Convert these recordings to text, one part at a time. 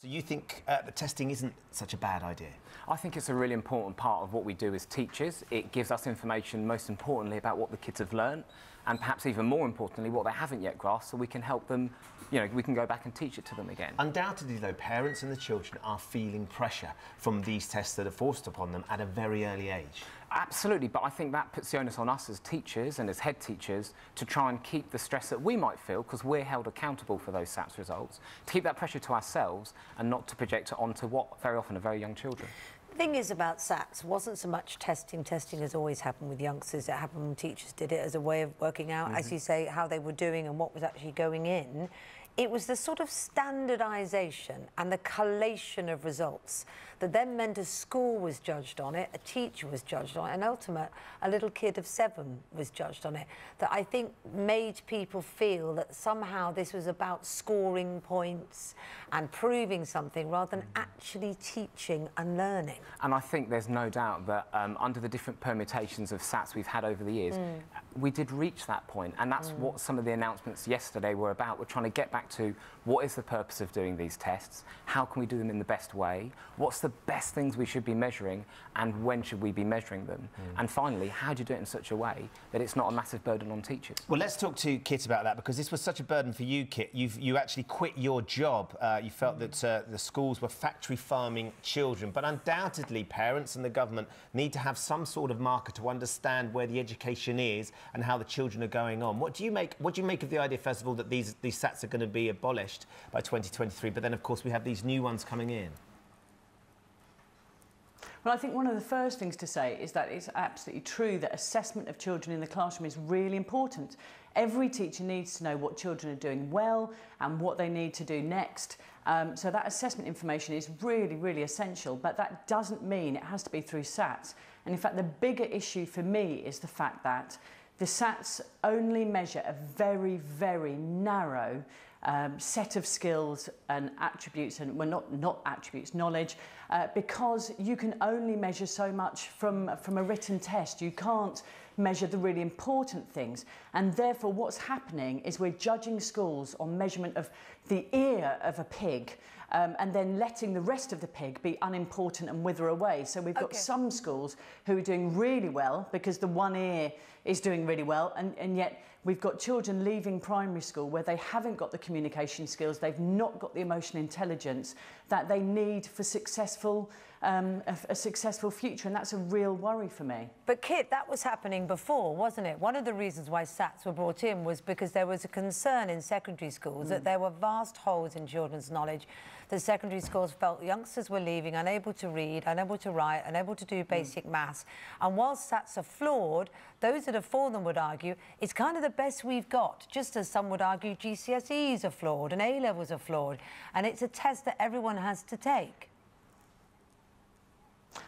So you think the testing isn't such a bad idea? I think it's a really important part of what we do as teachers. It gives us information, most importantly, about what the kids have learned, and perhaps even more importantly, what they haven't yet grasped, so we can help them, you know, we can go back and teach it to them again. Undoubtedly, though, parents and the children are feeling pressure from these tests that are forced upon them at a very early age. Absolutely, but I think that puts the onus on us as teachers and as head teachers to try and keep the stress that we might feel, because we're held accountable for those SATs results, to keep that pressure to ourselves and not to project it onto what very often are very young children. The thing is about SATs wasn't so much testing. Testing has always happened with youngsters. It happened when teachers did it as a way of working out, as you say, how they were doing and what was actually going in. It was the sort of standardisation and the collation of results that then meant a school was judged on it, a teacher was judged on it, and ultimately a little kid of 7 was judged on it, that I think made people feel that somehow this was about scoring points and proving something rather than actually teaching and learning. And I think there's no doubt that under the different permutations of SATs we've had over the years, we did reach that point, and that's what some of the announcements yesterday were about. We're trying to get back to what is the purpose of doing these tests, how can we do them in the best way, what's the best things we should be measuring, and when should we be measuring them, and finally, how do you do it in such a way that it's not a massive burden on teachers? Well, let's talk to Kit about that, because this was such a burden for you, Kit. You actually quit your job. You felt that the schools were factory farming children, but undoubtedly parents and the government need to have some sort of marker to understand where the education is and how the children are going on. What do you make of the idea, first of all, that these SATs are going to be abolished by 2023, but then of course we have these new ones coming in? Well, I think one of the first things to say is that it's absolutely true that assessment of children in the classroom is really important. Every teacher needs to know what children are doing well and what they need to do next. So that assessment information is really, really essential, but that doesn't mean it has to be through SATs. And in fact, the bigger issue for me is the fact that the SATs only measure a very, very narrow set of skills and attributes, and well, not attributes, knowledge, because you can only measure so much from a written test. You can't measure the really important things, and therefore what's happening is we're judging schools on measurement of the ear of a pig, and then letting the rest of the pig be unimportant and wither away. So we've got some schools who are doing really well because the one ear is doing really well, and yet we've got children leaving primary school where they haven't got the communication skills, they've not got the emotional intelligence that they need for a successful future, and that's a real worry for me. But Kit, that was happening before, wasn't it? One of the reasons why SATs were brought in was because there was a concern in secondary schools that there were vast holes in children's knowledge. The secondary schools felt youngsters were leaving unable to read, unable to write, unable to do basic maths. And while SATs are flawed, those that are for them would argue it's kind of the best we've got, just as some would argue GCSEs are flawed and A-levels are flawed, and it's a test that everyone has to take.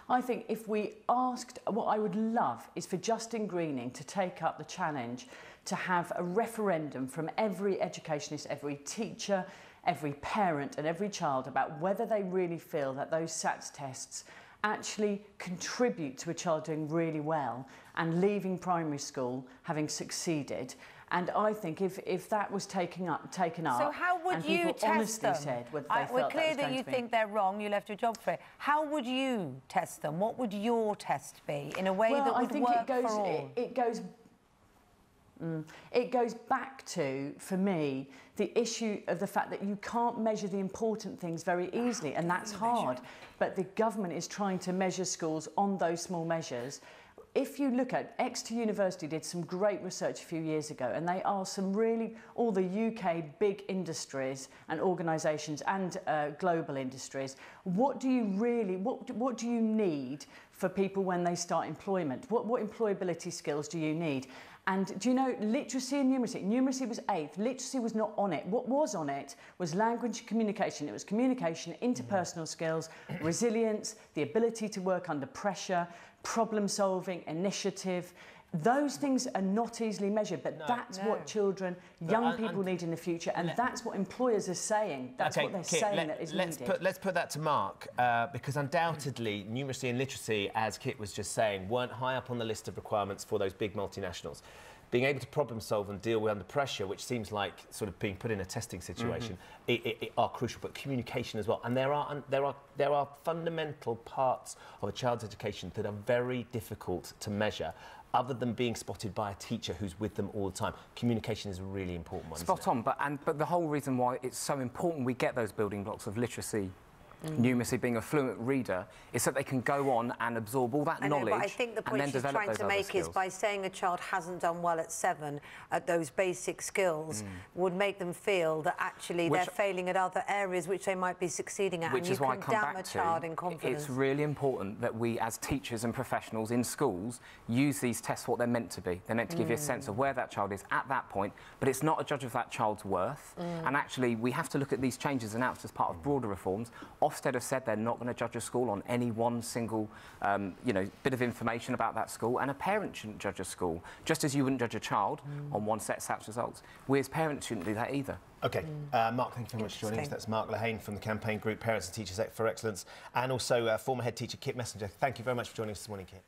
I think if we asked, what I would love is for Justin Greening to take up the challenge to have a referendum from every educationist, every teacher, every parent and every child about whether they really feel that those SATs tests actually contribute to a child doing really well and leaving primary school having succeeded. And I think if that was taken up, so how would and you people test honestly them? said whether they felt we're clear that you going to think they're wrong. You left your job for it. How would you test them? What would your test be in a way that would work for all? It goes back to, for me, the issue of the fact that you can't measure the important things very easily, and that's hard. But the government is trying to measure schools on those small measures. If you look at Exeter University did some great research a few years ago, and they asked some really, all the UK big industries and organisations and global industries, what do you really, what do you need for people when they start employment? What employability skills do you need? And do you know, literacy and numeracy? Numeracy was 8th, literacy was not on it. What was on it was language and communication. It was communication, interpersonal skills, resilience, the ability to work under pressure, problem solving, initiative. Those things are not easily measured, but that's what children, young people need in the future, and that's what employers are saying. That's what they're saying that is needed. Let's put that to Mark, because undoubtedly numeracy and literacy, as Kit was just saying, weren't high up on the list of requirements for those big multinationals. being able to problem solve and deal with under pressure, which seems like sort of being put in a testing situation, are crucial. But communication as well. And there are fundamental parts of a child's education that are very difficult to measure, other than being spotted by a teacher who's with them all the time. Communication is a really important one. Spot on, but the whole reason why it's so important we get those building blocks of literacy, numeracy, being a fluent reader, is so they can go on and absorb all that knowledge. But I think the point she's trying to make is by saying a child hasn't done well at 7 at those basic skills would make them feel that actually they're failing at other areas which they might be succeeding at. Which is why I come back a child in confidence. It's really important that we, as teachers and professionals in schools, use these tests for what they're meant to be. They're meant to give you a sense of where that child is at that point, but it's not a judge of that child's worth. And actually, we have to look at these changes announced as part of broader reforms. Ofsted have said they're not going to judge a school on any one single, bit of information about that school, and a parent shouldn't judge a school, just as you wouldn't judge a child on one set of SATS results. We as parents shouldn't do that either. OK, Mark, thank you very much for joining us. That's Mark Lehain from the campaign group Parents and Teachers for Excellence, and also former head teacher Kit Messenger. Thank you very much for joining us this morning, Kit.